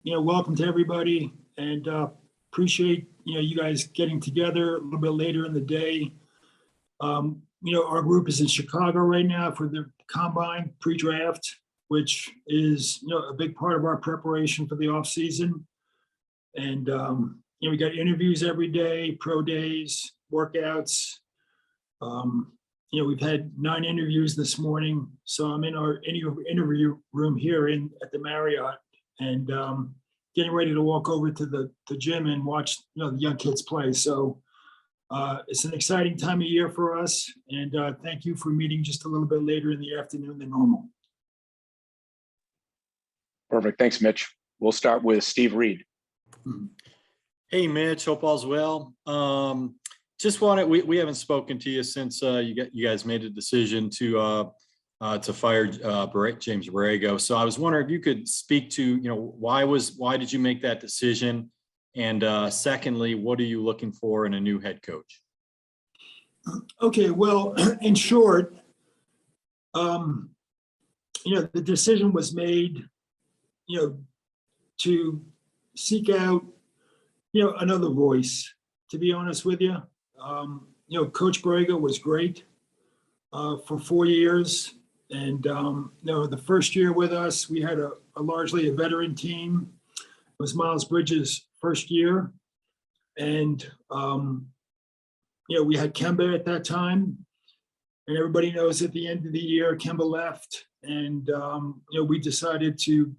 welcome to everybody, and appreciate, you guys getting together a little bit later in the day. Our group is in Chicago right now for the combine pre-draft, which is, a big part of our preparation for the off season. And, we got interviews every day, pro days, workouts. We've had 9 interviews this morning. So I'm in our interview room here at the Marriott, and getting ready to walk over to the gym and watch, the young kids play. So it's an exciting time of year for us. And thank you for meeting just a little bit later in the afternoon than normal. Perfect. Thanks, Mitch. We'll start with Steve Reed. Hey, Mitch. Hope all's well. Just wanted, we haven't spoken to you since you guys made a decision to fire James Borrego. So I was wondering if you could speak to, why did you make that decision? And secondly, what are you looking for in a new head coach? Okay, well, in short, the decision was made, to seek out, another voice, to be honest with you. Coach Borrego was great for 4 years. And, the first year with us, we had a largely a veteran team. It was Miles Bridges' first year. And, we had Kemba at that time. And everybody knows at the end of the year, Kemba left. And, we decided to,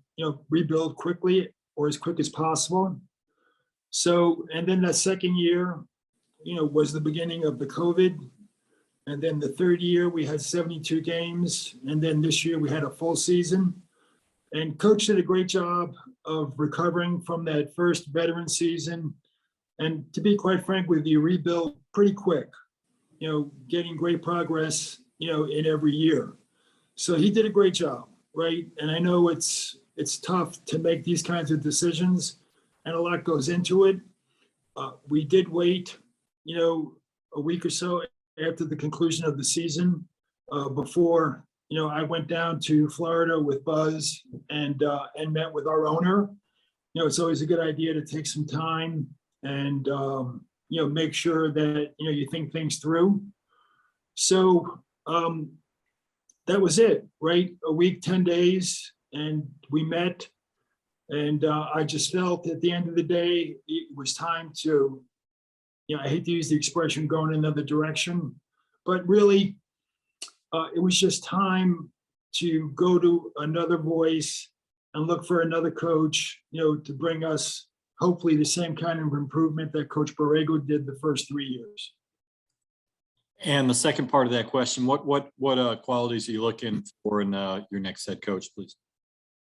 rebuild quickly or as quick as possible. So, and then that second year, was the beginning of the COVID. And then the third year, we had 72 games. And then this year, we had a full season. And Coach did a great job of recovering from that first veteran season. And to be quite frank with you, rebuilt pretty quick, getting great progress, in every year. So he did a great job, right? And I know it's tough to make these kinds of decisions, and a lot goes into it. We did wait, a week or so after the conclusion of the season before, I went down to Florida with Buzz and met with our owner. It's always a good idea to take some time and, make sure that, you think things through. So that was it, right? A week, 10 days, and we met. And I just felt at the end of the day, it was time to, I hate to use the expression going another direction, but really it was just time to go to another voice and look for another coach, to bring us hopefully the same kind of improvement that Coach Borrego did the first 3 years. And the second part of that question, what qualities are you looking for in your next head coach, please?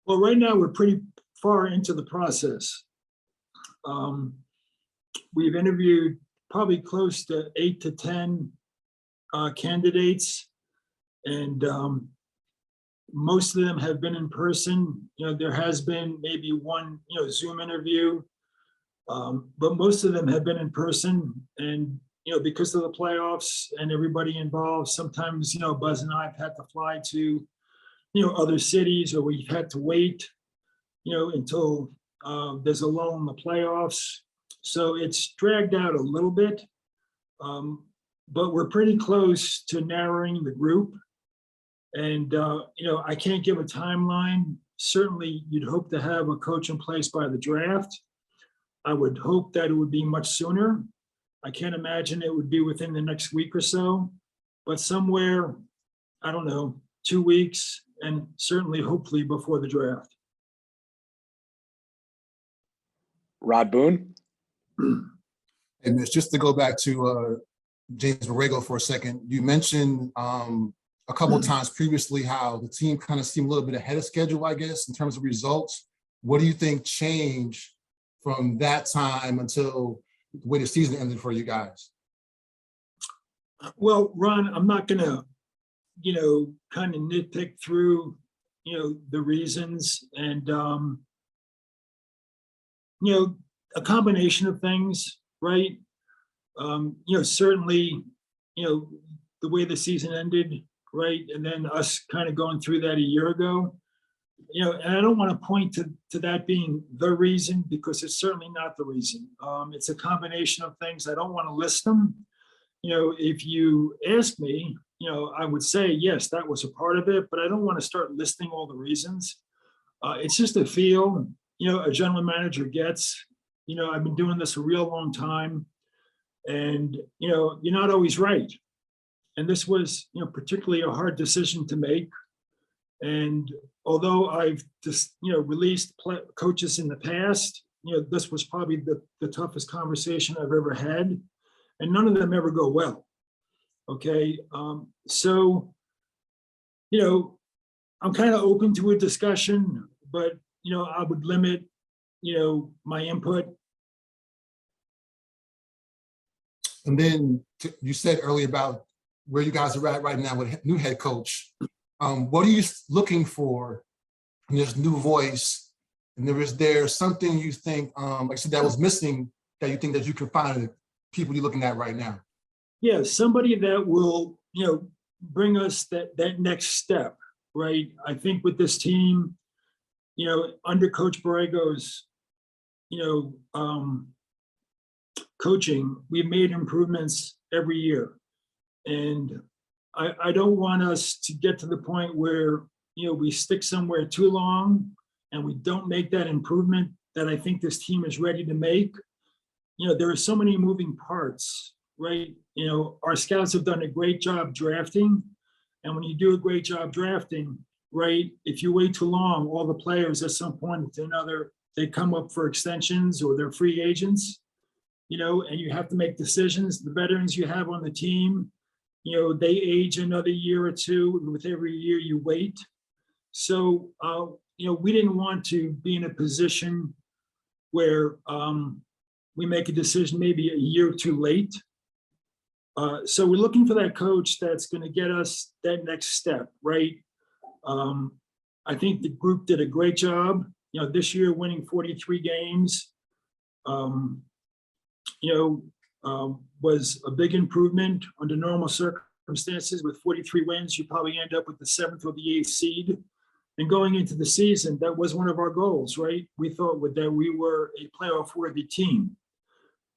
Well, right now we're pretty far into the process. We've interviewed probably close to 8 to 10 candidates, and most of them have been in person. There has been maybe one, Zoom interview, but most of them have been in person. And because of the playoffs and everybody involved, sometimes Buzz and I have had to fly to other cities, or we've had to wait until there's a lull in the playoffs. So it's dragged out a little bit, but we're pretty close to narrowing the group. And, I can't give a timeline. Certainly, you'd hope to have a coach in place by the draft. I would hope that it would be much sooner. I can't imagine it would be within the next week or so, but somewhere, I don't know, 2 weeks, and certainly, hopefully, before the draft. Rod Boone. And it's just to go back to James Borrego for a second. You mentioned a couple of times previously how the team kind of seemed a little bit ahead of schedule, I guess, in terms of results. What do you think changed from that time until the way the season ended for you guys? Well, Ron, I'm not going to, kind of nitpick through, the reasons, and, a combination of things, right? Certainly, the way the season ended, right? And then us kind of going through that a year ago, And I don't want to point to that being the reason, because it's certainly not the reason. It's a combination of things. I don't want to list them. If you ask me, I would say, yes, that was a part of it, but I don't want to start listing all the reasons. It's just a feel, a general manager gets. I've been doing this a real long time, and, you're not always right. And this was, particularly a hard decision to make. And although I've just, released coaches in the past, this was probably the toughest conversation I've ever had. And none of them ever go well. Okay. So, I'm kind of open to a discussion, but, I would limit, my input. And then you said earlier about where you guys are at right now with new head coach. What are you looking for in this new voice? And is there something you think, like I said, that was missing that you think that you can find in the people you're looking at right now? Yeah, somebody that will, bring us that next step, right? I think with this team, under Coach Borrego's, coaching, we've made improvements every year. And I don't want us to get to the point where, we stick somewhere too long and we don't make that improvement that I think this team is ready to make. There are so many moving parts, right? Our scouts have done a great job drafting. And when you do a great job drafting, right, if you wait too long, all the players at some point or another, they come up for extensions or they're free agents, and you have to make decisions. The veterans you have on the team, they age another year or two with every year you wait. So, we didn't want to be in a position where we make a decision maybe a year too late. So we're looking for that coach that's going to get us that next step, right? I think the group did a great job, this year winning 43 games, was a big improvement under normal circumstances. With 43 wins, you probably end up with the 7th or the 8th seed. And going into the season, that was one of our goals, right? We thought that we were a playoff-worthy team.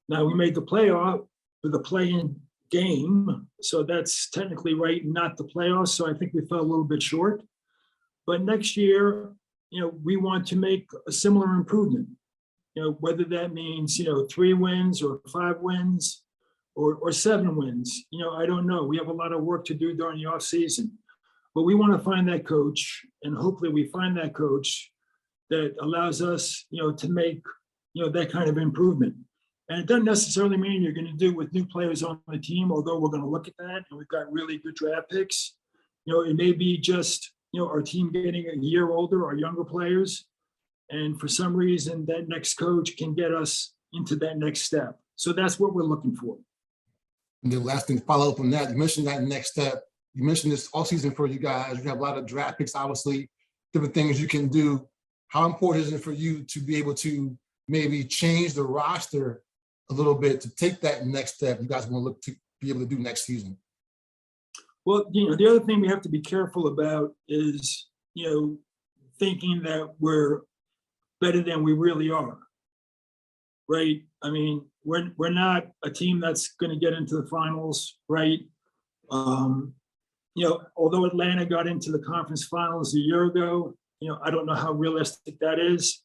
Now, we made the playoff with a play-in game, so that's technically right, not the playoffs. So I think we fell a little bit short. But next year, we want to make a similar improvement. Whether that means 3 wins or 5 wins or 7 wins. I don't know. We have a lot of work to do during the off season, but we want to find that coach, and hopefully we find that coach that allows us, to make that kind of improvement. And it doesn't necessarily mean you're going to do with new players on the team, although we're going to look at that, and we've got really good draft picks. It may be just, our team getting a year older, our younger players. And for some reason, that next coach can get us into that next step. So that's what we're looking for. And the last thing to follow up on that, you mentioned that next step. You mentioned this all season for you guys. You have a lot of draft picks, obviously, different things you can do. How important is it for you to be able to maybe change the roster a little bit to take that next step you guys want to look to be able to do next season? Well, the other thing we have to be careful about is, thinking that we're better than we really are, right? I mean, we're not a team that's going to get into the finals, right? Although Atlanta got into the conference finals a year ago, I don't know how realistic that is.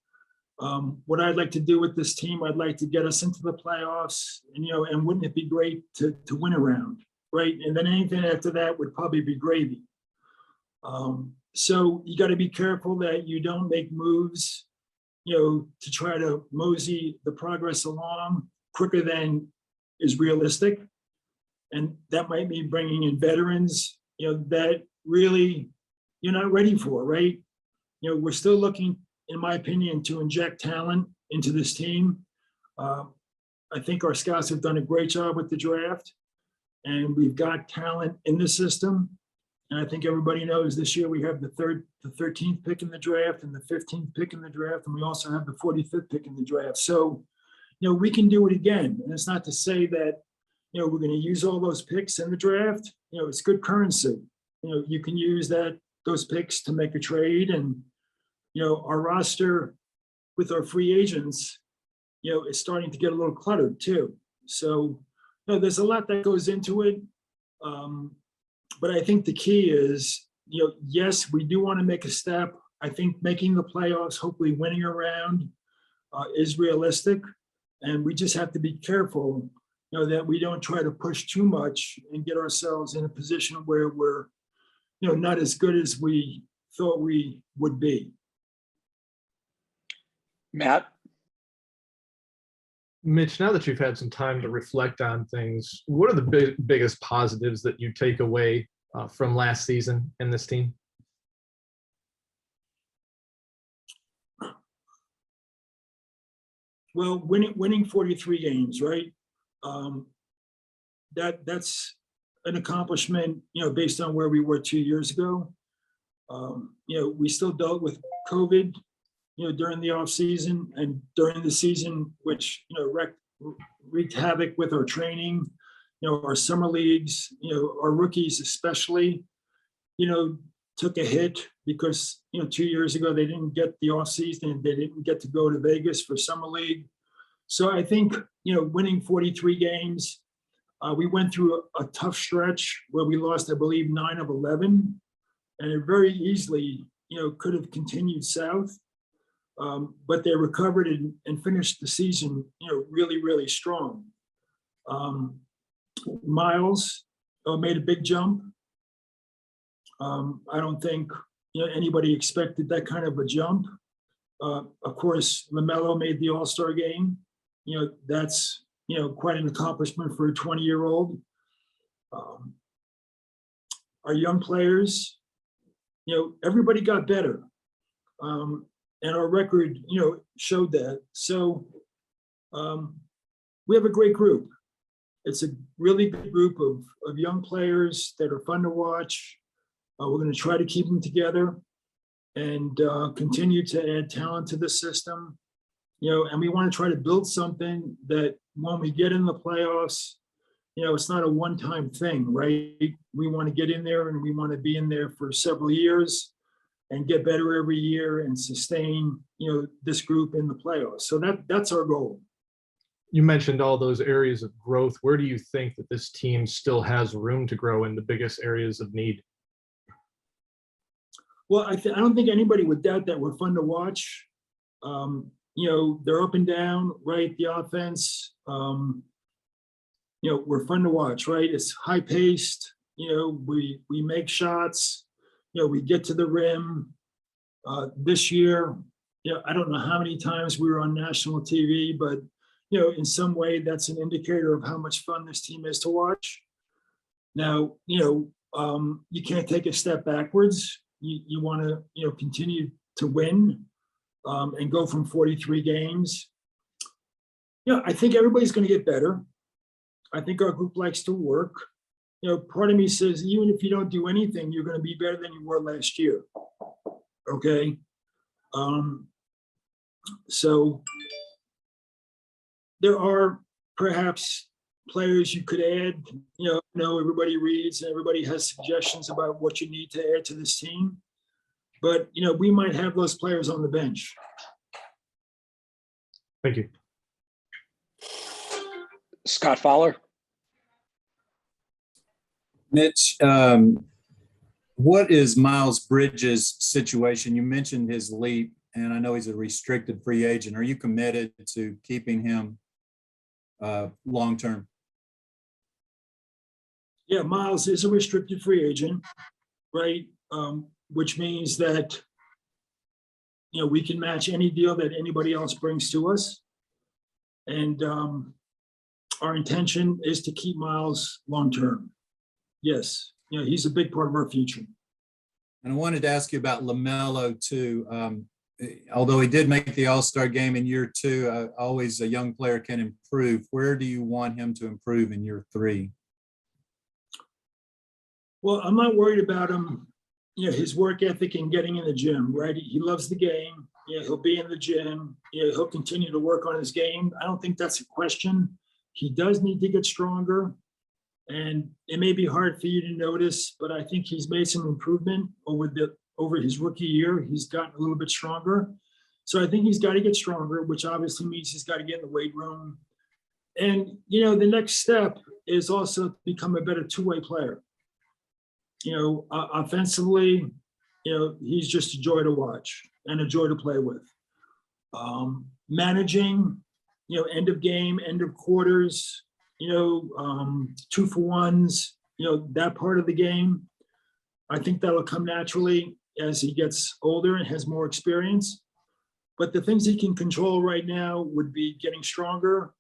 What I'd like to do with this team, I'd like to get us into the playoffs, and wouldn't it be great to win a round, right? And then anything after that would probably be gravy. So you got to be careful that you don't make moves, to try to mosey the progress along quicker than is realistic. And that might mean bringing in veterans, that really you're not ready for, right? We're still looking, in my opinion, to inject talent into this team. I think our scouts have done a great job with the draft, and we've got talent in the system. And I think everybody knows this year we have the 13th pick in the draft and the 15th pick in the draft, and we also have the 45th pick in the draft. So, we can do it again. And it's not to say that, we're going to use all those picks in the draft. It's good currency. You can use those picks to make a trade and, our roster with our free agents, is starting to get a little cluttered too. So, there's a lot that goes into it. But I think the key is, yes, we do want to make a step. I think making the playoffs, hopefully winning a round, is realistic. And we just have to be careful, that we don't try to push too much and get ourselves in a position where we're, not as good as we thought we would be. Matt? Mitch, now that you've had some time to reflect on things, what are the biggest positives that you take away from last season and this team? Well, winning 43 games, right? That's an accomplishment, based on where we were 2 years ago. We still dealt with COVID, during the off season and during the season, which, wreaked havoc with our training, our summer leagues, our rookies especially, took a hit because, 2 years ago, they didn't get the off season. They didn't get to go to Vegas for summer league. So I think, winning 43 games, we went through a tough stretch where we lost, I believe, 9 of 11, and it very easily, could have continued south. But they recovered and finished the season, really, really strong. Miles made a big jump. I don't think anybody expected that kind of a jump. Of course, LaMelo made the All-Star game. That's quite an accomplishment for a 20-year-old. Our young players, everybody got better. And our record, showed that. So we have a great group. It's a really good group of young players that are fun to watch. We're going to try to keep them together and continue to add talent to the system. And we want to try to build something that when we get in the playoffs, it's not a one-time thing, right? We want to get in there and we want to be in there for several years and get better every year and sustain, this group in the playoffs. So that's our goal. You mentioned all those areas of growth. Where do you think that this team still has room to grow in the biggest areas of need? Well, I don't think anybody would doubt that we're fun to watch. They're up and down, right? The offense, we're fun to watch, right? It's high paced. We make shots. We get to the rim. This year, I don't know how many times we were on national TV, but in some way that's an indicator of how much fun this team is to watch. Now, you can't take a step backwards. You want to, continue to win and go from 43 games. I think everybody's going to get better. I think our group likes to work. Part of me says, even if you don't do anything, you're going to be better than you were last year. Okay. So there are perhaps players you could add. Everybody reads and everybody has suggestions about what you need to add to this team. But, we might have those players on the bench. Thank you. Scott Fowler? Mitch, what is Miles Bridges' situation? You mentioned his leap, and I know he's a restricted free agent. Are you committed to keeping him long-term? Yeah, Miles is a restricted free agent, right? Which means that, we can match any deal that anybody else brings to us. And our intention is to keep Miles long-term. Yes, he's a big part of our future. And I wanted to ask you about LaMelo too. Although he did make the All-Star game in year 2, always a young player can improve. Where do you want him to improve in year 3? Well, I'm not worried about him, his work ethic and getting in the gym, right? He loves the game. He'll be in the gym. He'll continue to work on his game. I don't think that's a question. He does need to get stronger. And it may be hard for you to notice, but I think he's made some improvement over over his rookie year. He's gotten a little bit stronger. So I think he's got to get stronger, which obviously means he's got to get in the weight room. And, the next step is also to become a better two-way player. Offensively, he's just a joy to watch and a joy to play with. Managing, end of game, end of quarters, 2-for-1s, that part of the game. I think that'll come naturally as he gets older and has more experience. But the things he can control right now would be getting stronger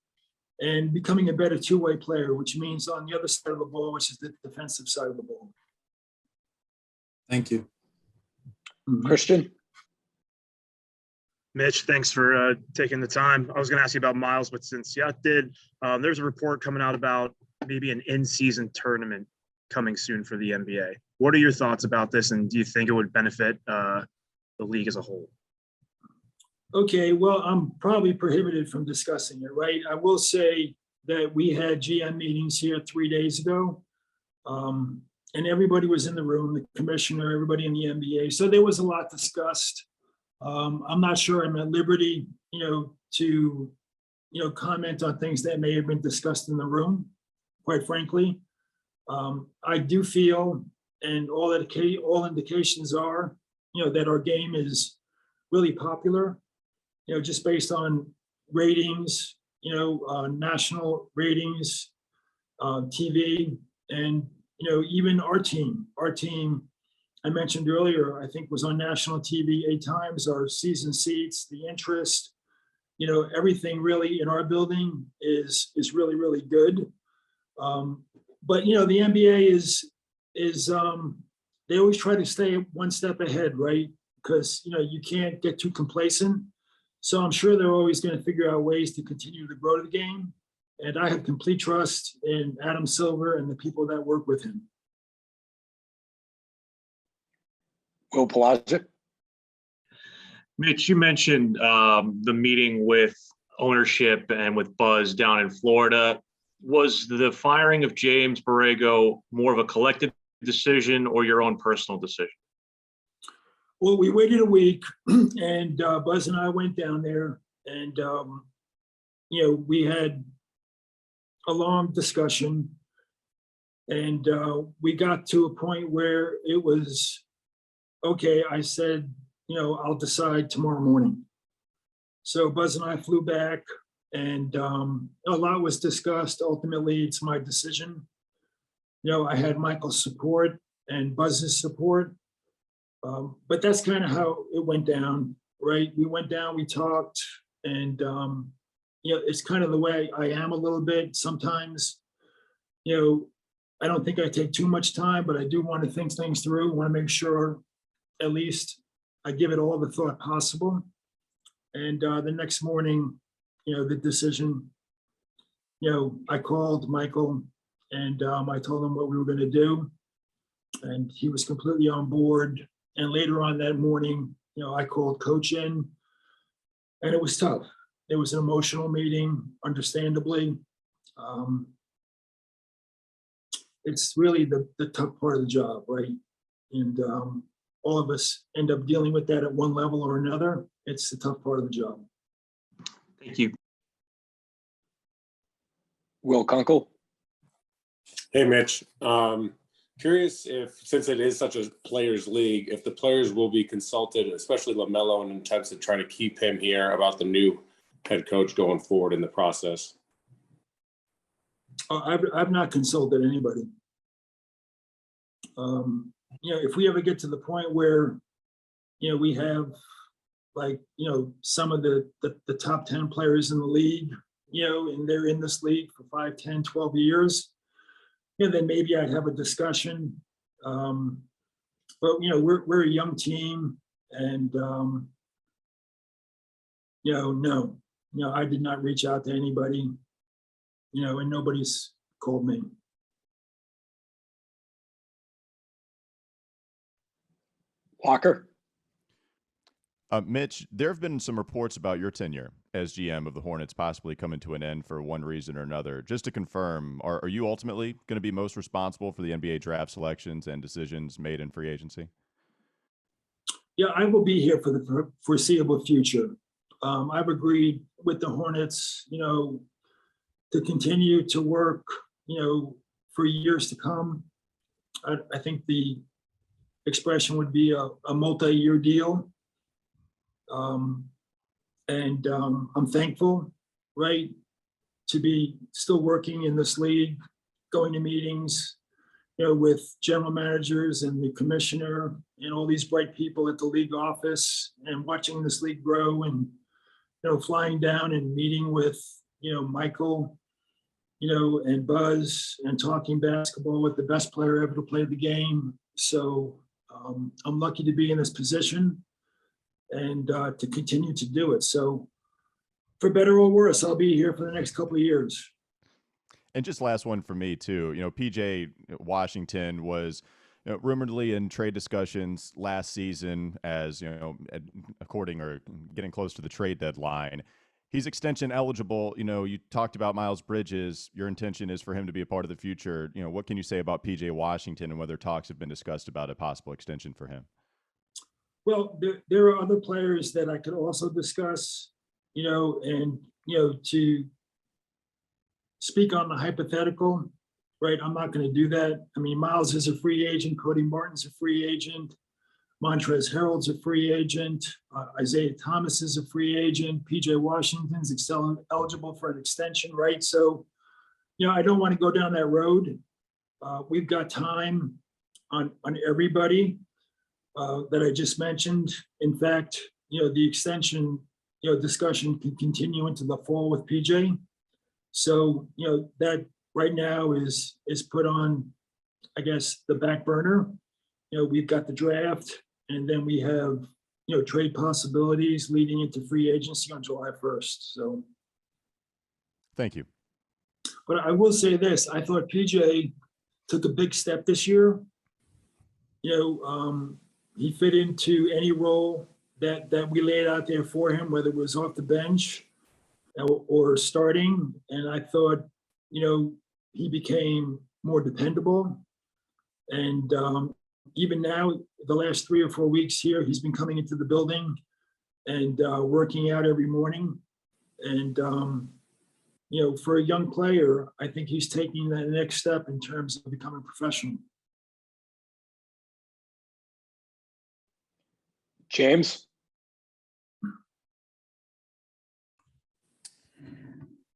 and becoming a better two-way player, which means on the other side of the ball, which is the defensive side of the ball. Thank you. Christian? Mitch, thanks for taking the time. I was going to ask you about Miles, but since you did, there's a report coming out about maybe an in-season tournament coming soon for the NBA. What are your thoughts about this, and do you think it would benefit the league as a whole? Okay, well, I'm probably prohibited from discussing it, right? I will say that we had GM meetings here 3 days ago, and everybody was in the room, the commissioner, everybody in the NBA. So there was a lot discussed. I'm not sure I'm at liberty, to, comment on things that may have been discussed in the room, quite frankly. I do feel, and all indications are, that our game is really popular, just based on ratings, national ratings, TV, and, even our team, I mentioned earlier, I think was on national TV 8 times, our season seats, the interest, everything really in our building is really, really good. But, the NBA is they always try to stay one step ahead, right? Because, you can't get too complacent. So I'm sure they're always going to figure out ways to continue to grow the game. And I have complete trust in Adam Silver and the people that work with him. Will Pelagic? Mitch, you mentioned the meeting with ownership and with Buzz down in Florida. Was the firing of James Borrego more of a collective decision or your own personal decision? Well, we waited a week, and Buzz and I went down there, and we had a long discussion, and we got to a point where it was okay. I said, I'll decide tomorrow morning. So Buzz and I flew back, and a lot was discussed. Ultimately, it's my decision. I had Michael's support and Buzz's support. But that's kind of how it went down, right? We went down, we talked, and it's kind of the way I am a little bit. Sometimes, I don't think I take too much time, but I do want to think things through, want to make sure at least I give it all the thought possible. And the next morning, the decision, I called Michael and I told him what we were going to do, and he was completely on board. And later on that morning, I called Coach in, and it was tough. It was an emotional meeting, understandably. It's really the tough part of the job, right? And all of us end up dealing with that at one level or another. It's the tough part of the job. Thank you. Will Kunkel? Hey, Mitch. Curious if, since it is such a players' league, if the players will be consulted, especially LaMelo, in terms of trying to keep him here about the new head coach going forward in the process. I've not consulted anybody. If we ever get to the point where, we have some of the top 10 players in the league, and they're in this league for 5, 10, 12 years, then maybe I'd have a discussion. But we're a young team, and no, I did not reach out to anybody, and nobody's called me. Walker? Mitch, there have been some reports about your tenure as GM of the Hornets possibly coming to an end for one reason or another. Just to confirm, are you ultimately going to be most responsible for the NBA draft selections and decisions made in free agency? Yeah, I will be here for the foreseeable future. I've agreed with the Hornets, to continue to work, for years to come. I think the expression would be a multi-year deal. I'm thankful, right, to be still working in this league, going to meetings, with general managers and the commissioner and all these bright people at the league office, and watching this league grow, and, flying down and meeting with, Michael, and Buzz, and talking basketball with the best player ever to play the game. So I'm lucky to be in this position and to continue to do it. So for better or worse, I'll be here for the next couple of years. And just last one for me too. PJ Washington was rumoredly in trade discussions last season, as according or getting close to the trade deadline. He's extension eligible. You talked about Miles Bridges. Your intention is for him to be a part of the future. What can you say about PJ Washington and whether talks have been discussed about a possible extension for him? Well, there are other players that I could also discuss, to speak on the hypothetical, right? I'm not going to do that. I mean, Miles is a free agent. Cody Martin's a free agent. Montrezl Harrell's a free agent. Isaiah Thomas is a free agent. PJ Washington's eligible for an extension, right? So, I don't want to go down that road. We've got time on everybody that I just mentioned. In fact, the extension, discussion can continue into the fall with PJ. So, that right now is put on, I guess, the back burner. We've got the draft, and then we have, trade possibilities leading into free agency on July 1st. So. Thank you. But I will say this, I thought PJ took a big step this year. He fit into any role that we laid out there for him, whether it was off the bench or starting. And I thought, he became more dependable. And even now, the last 3 or 4 weeks here, he's been coming into the building and working out every morning. And, for a young player, I think he's taking that next step in terms of becoming professional. James?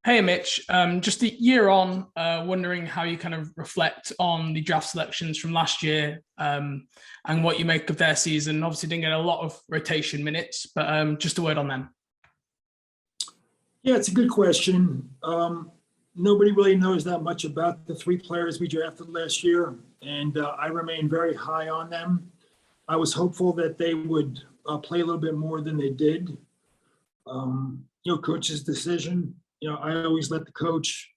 Hey, Mitch. Just a year on, wondering how you kind of reflect on the draft selections from last year and what you make of their season. Obviously, didn't get a lot of rotation minutes, but just a word on them. Yeah, it's a good question. Nobody really knows that much about the 3 players we drafted last year, and I remain very high on them. I was hopeful that they would play a little bit more than they did. Coach's decision. I always let the coach,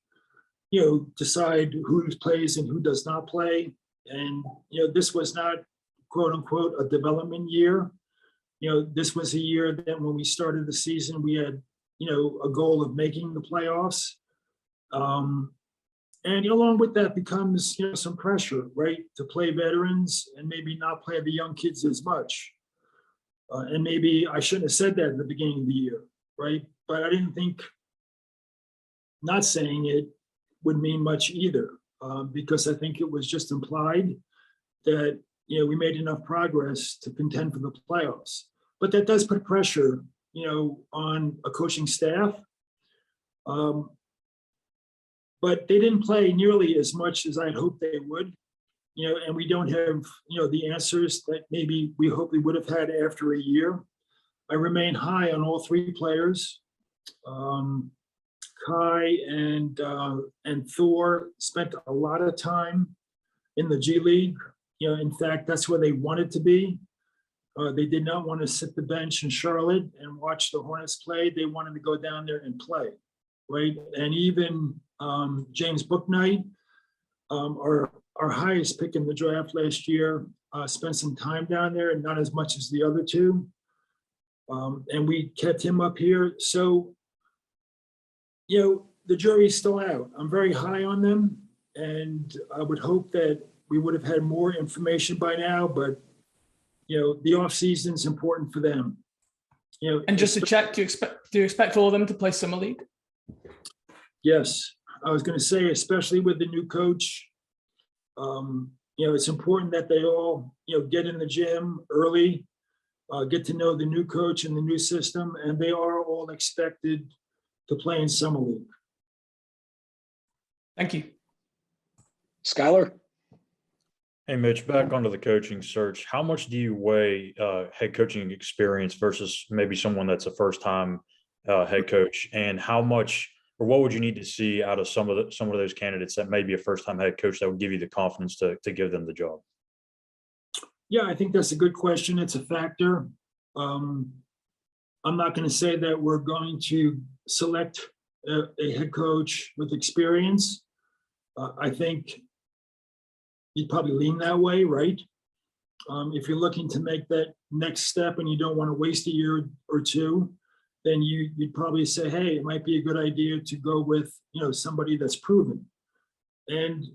decide who plays and who does not play. And, this was not, quote unquote, a development year. This was a year that when we started the season, we had, a goal of making the playoffs. And along with that becomes, some pressure, right, to play veterans and maybe not play the young kids as much. And maybe I shouldn't have said that at the beginning of the year, right? But I didn't think not saying it would mean much either, because I think it was just implied that, we made enough progress to contend for the playoffs. But that does put pressure, on a coaching staff. But they didn't play nearly as much as I'd hoped they would, and we don't have, the answers that maybe we hope we would have had after a year. I remain high on all 3 players. Kai and Thor spent a lot of time in the G League. In fact, that's where they wanted to be. They did not want to sit the bench in Charlotte and watch the Hornets play. They wanted to go down there and play, right? And even James Bouknight, our highest pick in the draft last year, spent some time down there, and not as much as the other 2. And we kept him up here. So, the jury's still out. I'm very high on them, and I would hope that we would have had more information by now, but the off season is important for them. And just to check, do you expect all of them to play summer league? Yes, I was going to say, especially with the new coach, it's important that they all, get in the gym early, get to know the new coach and the new system, and they are all expected to play in summer league. Thank you. Skylar? Hey, Mitch, back onto the coaching search. How much do you weigh head coaching experience versus maybe someone that's a first-time head coach? And how much, or what would you need to see out of some of those candidates that may be a first-time head coach that would give you the confidence to give them the job? Yeah, I think that's a good question. It's a factor. I'm not going to say that we're going to select a head coach with experience. I think you'd probably lean that way, right? If you're looking to make that next step and you don't want to waste a year or two, then you'd probably say, hey, it might be a good idea to go with, somebody that's proven. And,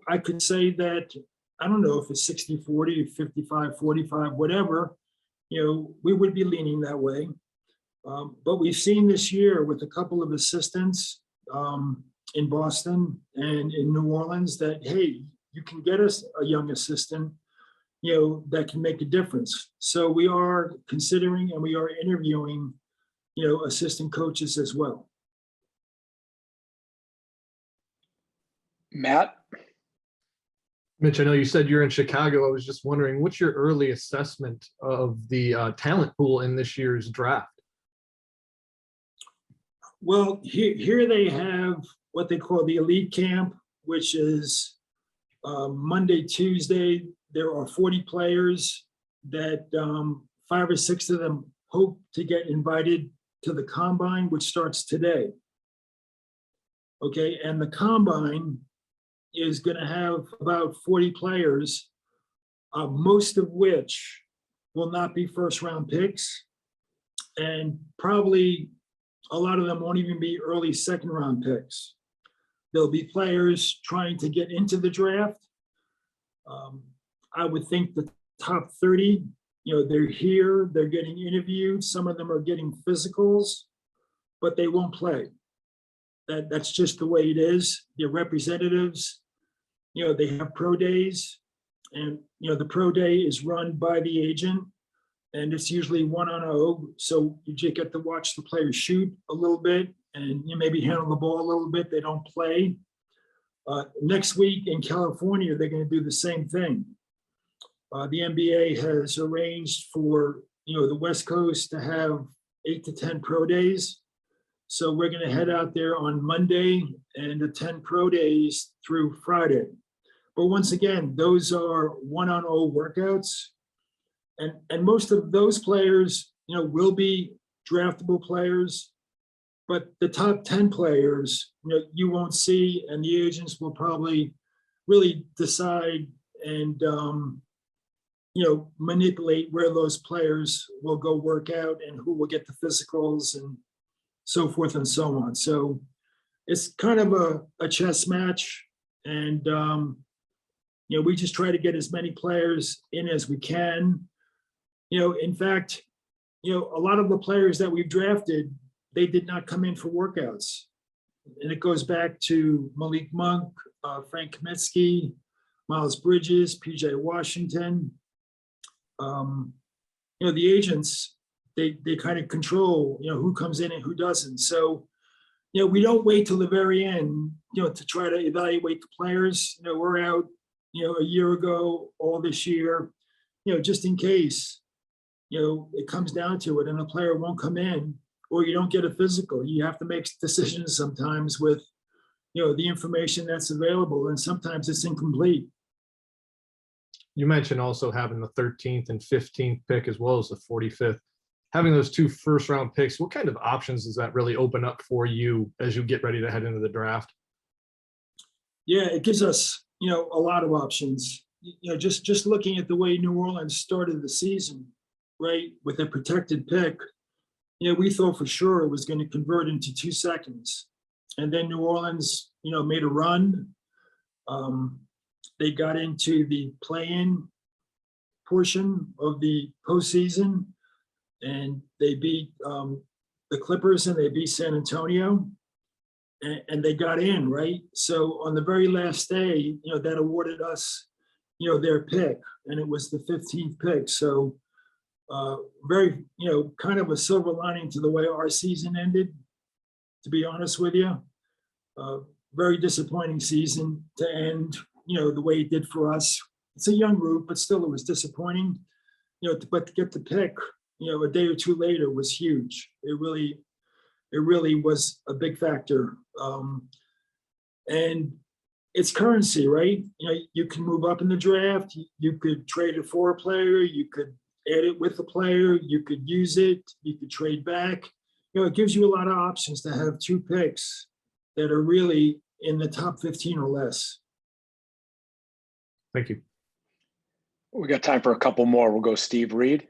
I could say that, I don't know if it's 60-40, 55-45, whatever, we would be leaning that way. But we've seen this year with a couple of assistants in Boston and in New Orleans that, hey, you can get us a young assistant, that can make a difference. So we are considering and we are interviewing, assistant coaches as well. Matt? Mitch, I know you said you're in Chicago. I was just wondering, what's your early assessment of the talent pool in this year's draft? Well, here they have what they call the elite camp, which is Monday, Tuesday. There are 40 players that 5 or 6 of them hope to get invited to the combine, which starts today. Okay, and the combine is going to have about 40 players, most of which will not be first-round picks, and probably a lot of them won't even be early second-round picks. There'll be players trying to get into the draft. I would think the top 30, they're here, they're getting interviewed. Some of them are getting physicals, but they won't play. That's just the way it is. They're representatives. They have pro days, and the pro day is run by the agent, and it's usually 1-on-0. So you just get to watch the players shoot a little bit, and maybe handle the ball a little bit. They don't play. Next week in California, they're going to do the same thing. The NBA has arranged for the West Coast to have 8 to 10 pro days. So we're going to head out there on Monday and attend pro days through Friday. But once again, those are 1-on-0 workouts. And most of those players, will be draftable players. But the top 10 players, you won't see, and the agents will probably really decide and, manipulate where those players will go work out and who will get the physicals and so forth and so on. So it's kind of a chess match. And, we just try to get as many players in as we can. In fact, a lot of the players that we've drafted, they did not come in for workouts. And it goes back to Malik Monk, Frank Kaminsky, Miles Bridges, PJ Washington. The agents, they kind of control, who comes in and who doesn't. So, we don't wait till the very end, to try to evaluate the players. We're out, a year ago, all this year, just in case, it comes down to it and a player won't come in, or you don't get a physical. You have to make decisions sometimes with, the information that's available, and sometimes it's incomplete. You mentioned also having the 13th and 15th pick as well as the 45th. Having those 2 first-round picks, what kind of options does that really open up for you as you get ready to head into the draft? Yeah, it gives us, a lot of options. Just looking at the way New Orleans started the season, right, with a protected pick, we thought for sure it was going to convert into 2 seconds. And then New Orleans, made a run. They got into the play-in, portion of the postseason, and they beat the Clippers and they beat San Antonio, and they got in, right? So on the very last day, that awarded us, their pick, and it was the 15th pick. So very, kind of a silver lining to the way our season ended, to be honest with you. Very disappointing season to end, the way it did for us. It's a young group, but still it was disappointing, but to get the pick, a day or two later was huge. It really was a big factor. And it's currency, right? You can move up in the draft. You could trade it for a player. You could add it with a player. You could use it. You could trade back. It gives you a lot of options to have two picks that are really in the top 15 or less. Thank you. We got time for a couple more. We'll go Steve Reed.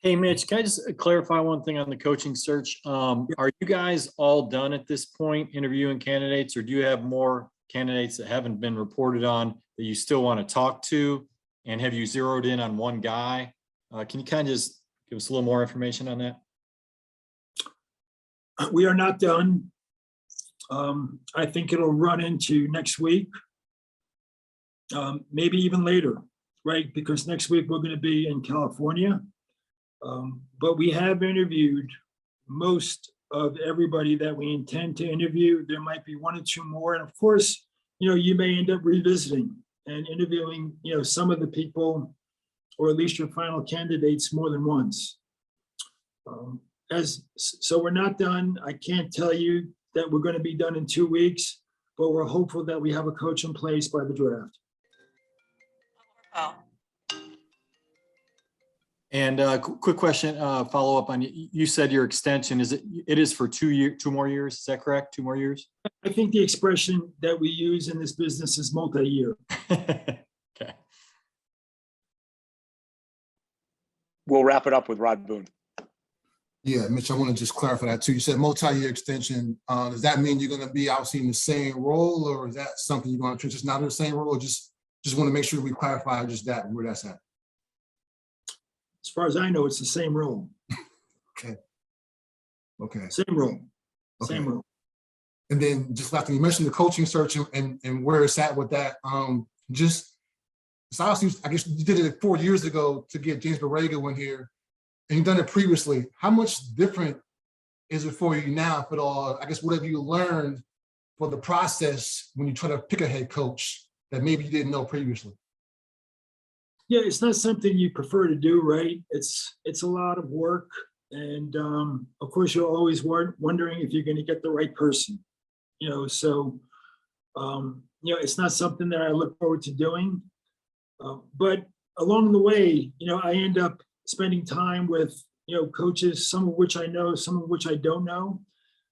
Hey, Mitch, can I just clarify one thing on the coaching search? Are you guys all done at this point interviewing candidates, or do you have more candidates that haven't been reported on that you still want to talk to? And have you zeroed in on one guy? Can you kind of just give us a little more information on that? We are not done. I think it'll run into next week, maybe even later, right? Because next week we're going to be in California. But we have interviewed most of everybody that we intend to interview. There might be one or two more. And of course, you may end up revisiting and interviewing, some of the people, or at least your final candidates, more than once. So we're not done. I can't tell you that we're going to be done in 2 weeks, but we're hopeful that we have a coach in place by the draft. And quick question, follow up on, you said your extension, it is for 2 more years, is that correct? 2 more years? I think the expression that we use in this business is multi-year. Okay. We'll wrap it up with Rod Boone. Yeah, Mitch, I want to just clarify that too. You said multi-year extension. Does that mean you're going to be obviously in the same role, or is that something you're going to transition out of the same role? Or just want to make sure we clarify just that, where that's at. As far as I know, it's the same role. Okay. Same role. Okay. Same role. And then just after you mentioned the coaching search and where it's at with that, just so obviously, I guess you did it 4 years ago to get James Borrego in here, and you've done it previously. How much different is it for you now, if at all? I guess what have you learned for the process when you try to pick a head coach that maybe you didn't know previously? Yeah, it's not something you prefer to do, right? It's a lot of work. And of course, you're always wondering if you're going to get the right person, so, it's not something that I look forward to doing. But along the way, I end up spending time with, coaches, some of which I know, some of which I don't know,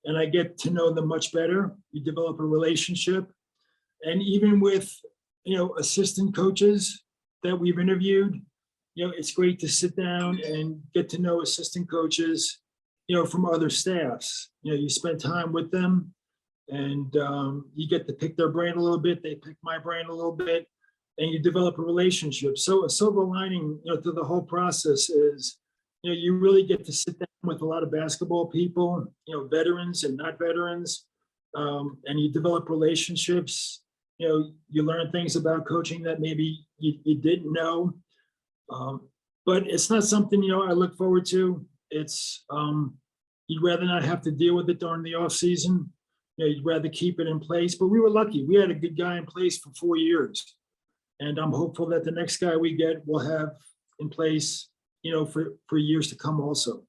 and I get to know them much better. You develop a relationship. And even with, assistant coaches that we've interviewed, it's great to sit down and get to know assistant coaches, from other staffs. You spend time with them, and you get to pick their brain a little bit. They pick my brain a little bit, and you develop a relationship. So a silver lining, to the whole process is, you really get to sit down with a lot of basketball people, veterans and not veterans, and you develop relationships. You learn things about coaching that maybe you didn't know. But it's not something, I look forward to. It's, you'd rather not have to deal with it during the off season. You'd rather keep it in place. But we were lucky. We had a good guy in place for 4 years. And I'm hopeful that the next guy we get will have in place, for years to come also.